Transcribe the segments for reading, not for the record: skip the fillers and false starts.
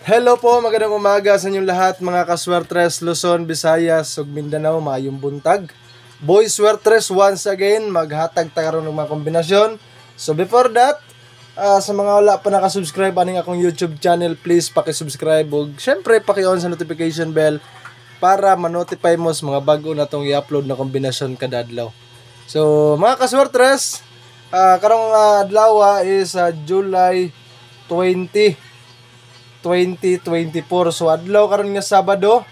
Hello po, magandang umaga sa inyong lahat mga kaswertres Luzon, Visayas, ug Mindanao, maayong buntag. Boy Swertres once again, maghatag ta karon ng mga kombinasyon. So before that, sa mga wala pa nakasubscribe aning akong YouTube channel, please paki-subscribe ug syempre paki-on sa notification bell para ma-notify mo sa mga bago na tong i-upload na kombinasyon kada adlaw. So mga kaswertres, karong adlaw is July 2024. So adlaw karon nga Sabado.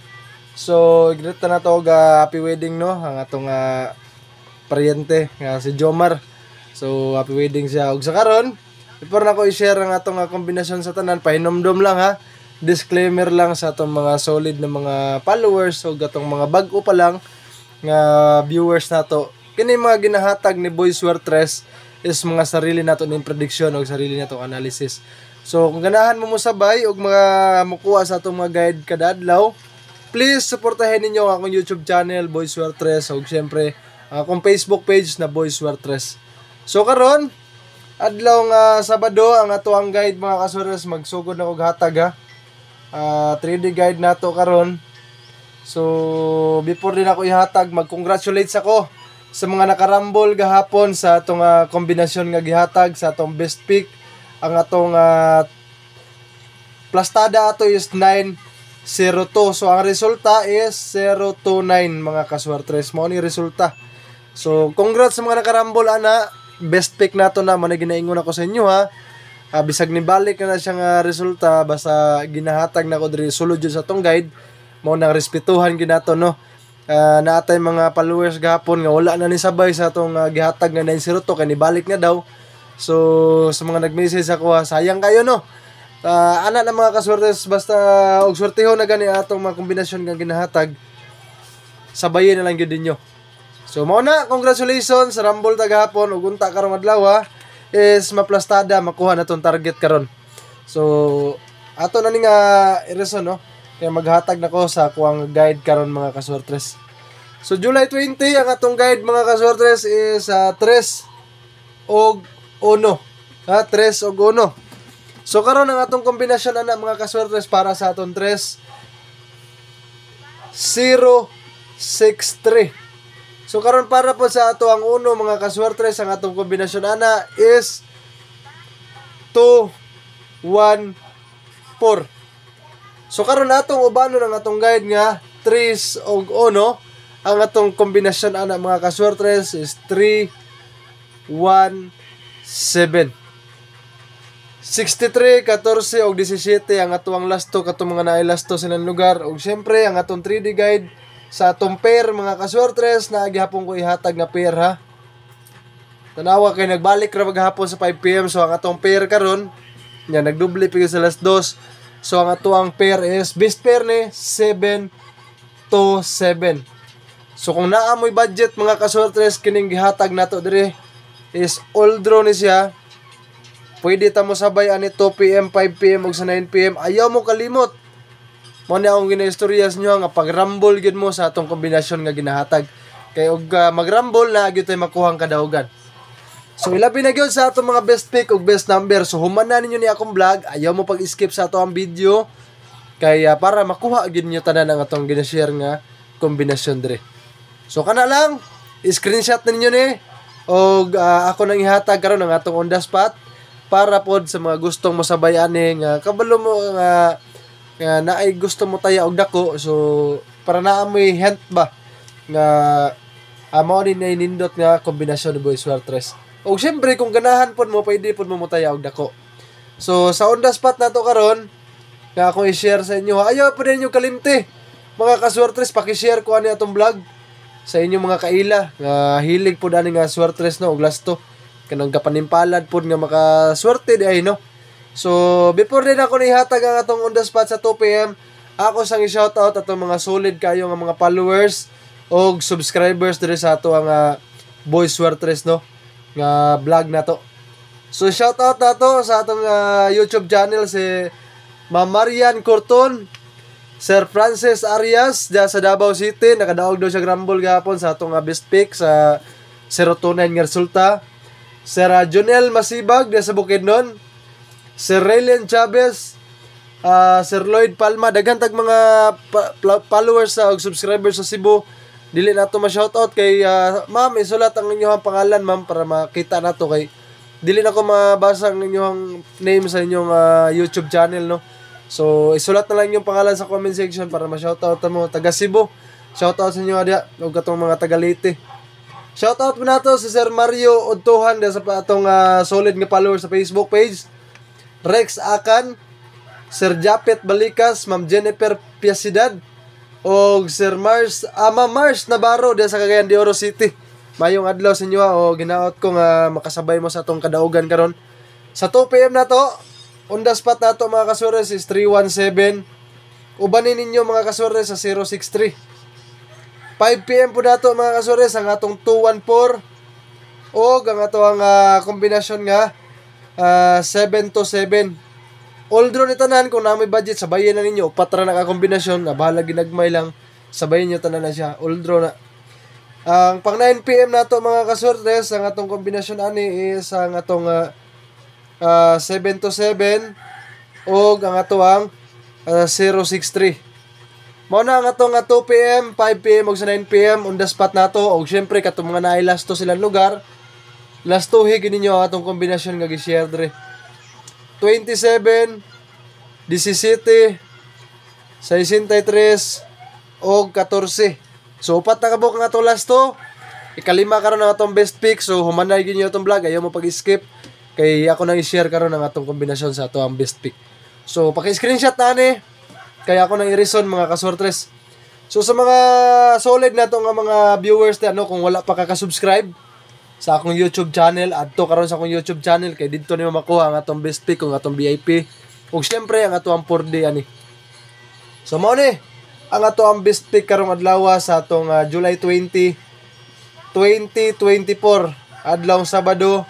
So igreet na to happy wedding no ang atong paryente nga si Jomar. So happy wedding siya. Ug sa karon, before na ko i-share ang atong kombinasyon sa tanan, pahinomdom lang ha. Disclaimer lang sa atong mga solid na mga followers o atong mga bag-o pa lang nga viewers nato. Kini mga ginahatag ni Boy Swertres is mga sarili nato ning prediction o sarili nato analysis. So kung ganahan mo sabay og mga mukuha sa atong mga guide kada adlaw, please suportahin ninyo ang akong YouTube channel Boy Swertres ug syempre akong Facebook page na Boy Swertres. So karon adlaw nga Sabado ang ato ang guide mga kaswertres, magsugod na og hatag ha. 3D guide nato karon. So before din ako ihatag, mag-congratulates ako sa mga nakarambol gahapon sa atong kombinasyon nga gihatag sa atong best pick. Ang atong plastada ato is 902. So ang resulta is 029 mga kaswertres. Mao ni resulta. So congrats sa mga nakarambol ana. Best pick nato na man ginaingon ako sa inyo ha. Bisag ni balik na siyang resulta, basta ginahatag na ko diri sulod sa atong guide. Mao nang respetuhan ginato no. Naatay mga followers gahapon nga wala na ni sabay sa atong gihatag nga 902 kay nibalik na daw. So sa mga nag-message ako sayang kayo no. Ana na mga kaswertes, basta og swerteho na gani atong mga kombinasyon nga ginahatag, sabayin na lang gyud ninyo. So mao na, congratulations sa Rumble tagahapon ug unta karong adlaw is maplastada makuha na tong target karon. So ato na ning i-reason no. Kaya maghatag nako sa kuang guide karon mga kaswertres. So July 20 ang atong guide mga kaswertres is 3 og 1. 3 og 1. So karon ang atong kombinasyon ana mga kaswertres para sa atong 3 0 6 3. So karon para po sa ato ang 1 mga kaswertres, ang atong kombinasyon ana is 2 1 4. So karon atong ubano ng atong guide nga 3 og 1, ang atong kombinasyon ana mga kaswertres is 3 1 7. 63, 14 ug 17 ang atuang lasto katong mga naay lasto silang lugar. Ug syempre ang atong 3D guide sa atong pair mga kaswertres na gihapon ko ihatag na pair ha. Tanawa kay nagbalik ra maghapon sa 5 PM. So ang atong pair karon nya nagdubli pigil sa last 2. So ang atuang pair is best pair ni 7 to 7. So kung naa mo'y budget mga kaswertres kining gihatag nato dire is all draw ni siya. Pwede ta mo sabay ani 2 PM, 5 PM ug sa 9 PM. Ayaw mo kalimot. Mo ni akong ginaistorya nyo nga pag-rumble gyud mo sa atong kombinasyon nga ginahatag. Kay og mag-rumble na gyud tay makuhang kadaugan. So ilabi na gyud sa atong mga best pick ug best number. So human na ninyo ni akong vlog, ayaw mo pag-skip sa atong video kay para makuha gyud niyo tanan ang atong gina-share nga kombinasyon dire. So kana lang, screenshot ninyo ni og ako nang ihatag karon ang atong on the spot para pod sa mga gustong mosabay ani nga kabalo mo nga naay gusto mo taya og dako. So para naamoy hint ba nga mao ni nindot nga kombinasyon ni Boy Swertres. Og syempre kung ganahan pod mo pwede pod mo taya og dako. So sa on the spot nato karon nga ako i-share sa inyo, ayaw po ninyo kalimti mga kaswertres, paki-share ko ani atong vlog sa inyong mga kaila nga hilig po dani nga swertres no og lasto kanang kapanimpalad pod nga makaswerte di ay no. So before din ako nihatag ang atong on the spot sa 2 PM, ako sang i-shoutout atong mga solid kayo nga mga followers og subscribers dire sa ato ang Boy Swertres no nga vlog nato. So shoutout nato sa atong YouTube channel si Ma'am Marian Corton, Sir Francis Arias diya sa Davao City, nakadaog daw siya grumble gahapon sa atong best pick sa 029 nga resulta. Sir Jonel Masibag diya sa Bukidnon, Sir Raylen Chavez, Sir Lloyd Palma, daghan tag mga followers sa og subscribers sa Cebu. Dili nato ma-shoutout kay ma'am, isulat ang inyong pangalan ma'am para makita nato kay dili na ko mabasa ang inyong name sa inyong YouTube channel, no. So isulat na lang yung pangalan sa comment section para ma-shoutout mo taga Cebu. Shoutout sa inyo adya ug katong mga taga Leyte. Shoutout mo nato si Sir Mario Udtuhan sa atong solid nga follower sa Facebook page. Rex Akan, Sir Japet Balikas, Ma'am Jennifer Piasidad, o Sir Mars, Ma'am Mars Navarro sa Cagayan de Oro City. Mayong adlaw sa inyo o ginaot ko nga makasabay mo sa atong kadaugan karon. Sa 2 PM na to, on the spot na to mga kasures is 317. Ubanin ninyo mga kasures sa 063. 5 PM po na to mga kasures ang atong 214. O ang atong kombinasyon nga 727. Although ni tanan kung na may budget sabayin na ninyo upat ra na ka kombinasyon na bahala ginagmay lang sabayin niyo tanan na siya. Although na ang pang 9 PM na to mga kasortes ang atong kombinasyon ani is ang atong 727 o ang atong 063. Mao na ang atong 2 PM, 5 PM ug sa 9 PM on the spot nato og syempre katong mga naay lasto silang lugar. Lastuhi gid ninyo ang atong kombinasyon nga gi-share dre. 27, 17, 63 o 14. So upat na kabuk nga atong lasto. Ikalima karon ang atong best pick. So humanay gid niyo atong vlog, ayaw mo pag-skip kay ako nang i-share karon ang atong kombinasyon sa atong best pick. So paki-screenshot na ni kay ako nang i-reason mga kasortres. So sa mga solid na to nga mga viewers na kung wala pa ka-subscribe sa akong YouTube channel, adto karon sa akong YouTube channel kay didto nimo makuha ang atong best pick ug atong VIP ug syempre ang atong 4D ani. So mao ni ang atong best pick karong adlaw sa atong July 20, 2024 adlaw Sabado.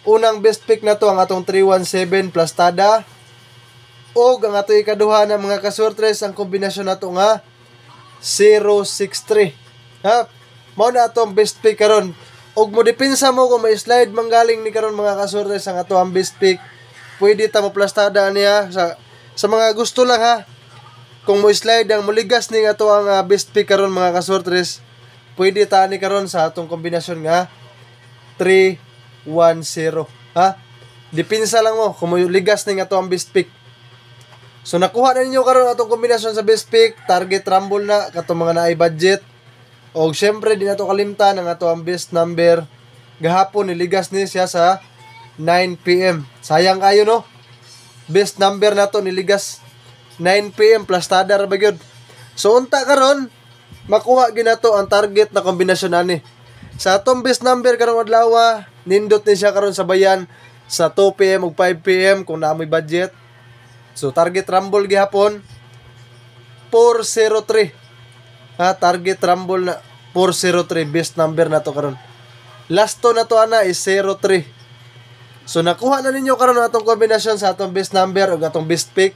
Unang best pick na to ang atong 317 plus tada ug ang atong ikaduha na mga kasortres ang kombinasyon nato nga 063. Ha? Mao na atong best pick karon. Og mo depensa mo kung may slide manggaling ni karon mga kasortes ang atong best pick. Pwede ta mo plastada niya sa mga gusto lang ha. Kung mo slide ang muligas ni ato ang best pick karon mga kasortres, pwede ta ni karon sa atong kombinasyon nga 310 ha. Depensa lang mo kung mo ligas ni ato ang best pick. So nakuha na ninyo karon atong kombinasyon sa best pick, target rumble na katong mga naay budget. O syempre di nato kalimtan ang ato ang best number. Gahapon niligas ni siya sa 9 PM. Sayang kayo no. Best number nato niligas 9 PM plus tada ra ba gyud. So unta karon makuha ginato ang target na kombinasyon ani. Sa atong best number karong adlaw, nindot ni siya karon sa bayan sa 2 PM ug 5 PM kung naamoy budget. So target rumble gihapon 403. Ha, target rumble na 403 best number na to karon. Lasto na to ana is 03. So nakuha na ninyo karon atong kombinasyon sa atong best number ug atong best pick.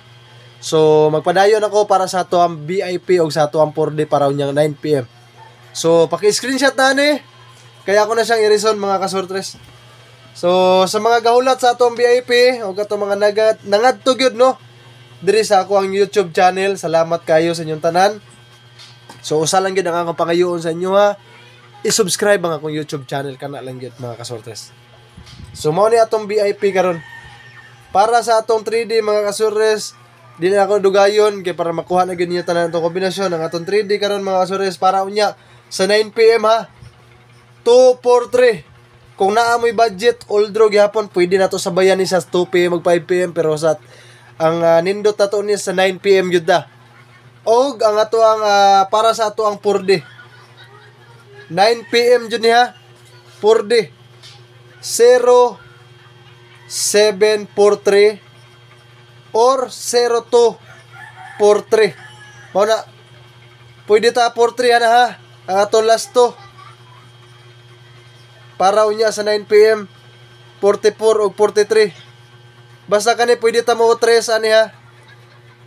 So magpadayon ako para sa ato ang VIP ug sa ato ang 4D para unyang 9 PM. So paki-screenshot na ni kaya ako na siyang i-reason mga kasortres. So sa mga gahulat sa atong VIP ug atong mga nangadto gyud no diri sa ako ang YouTube channel, salamat kayo sa inyong tanan. So usa lang gyud ang akong pangayoon sa inyo ha. I-subscribe ang akong YouTube channel kana lang gyud mga kasortres. So mao ni atong VIP karon. Para sa atong 3D mga kasortres, dili ako dugayon kay para makuha na gyud niyo tanan atong kombinasyon ang atong 3D karon mga kasortres para unya sa 9 PM ha. 243. Kung naa mo'y budget all draw gihapon, pwede na to sabayan ni sa 2 PM ug 5 PM pero sa ang nindot na to ni sa 9 PM gyud da. Og ang ato ang para sa ato ang 4D 9 PM jud niya 4D 0743 or 0243. Mao na pwede ta 43 ana ha ang ato last to para unya sa 9 PM 44 ug 43. Basta kani pwede ta mo 3 ani ha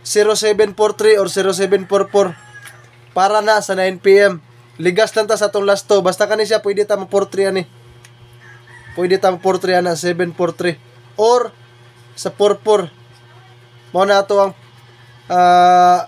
0743 or 0744 para na sa 9 PM. Ligas lang ta sa atong last to. Basta kani siya pwede ta mo 43 ani. Pwede ta mo 43 ana 743 or sa 44. Mao na ato ang 4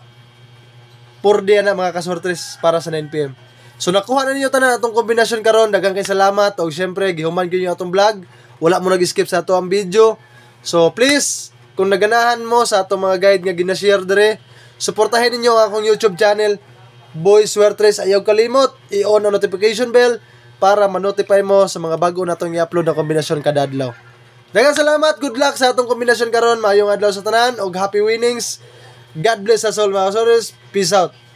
day na mga kasortres para sa 9 PM. So nakuha na ninyo tanan atong kombinasyon karon. Daghang kay salamat og syempre gihuman gyud niyo atong vlog. Wala mo nag-skip sa ato ang video. So please, kung naganahan mo sa atong mga guide nga gina-share dire, suportahin ninyo ang akong YouTube channel, Boy Suertres. Ayaw kalimot i-on ang notification bell para ma-notify mo sa mga bago natong i-upload na kombinasyon kada adlaw. Daghang salamat, good luck sa atong kombinasyon karon. Maayong adlaw sa tanan og happy winnings. God bless us all mga kasortres. Peace out.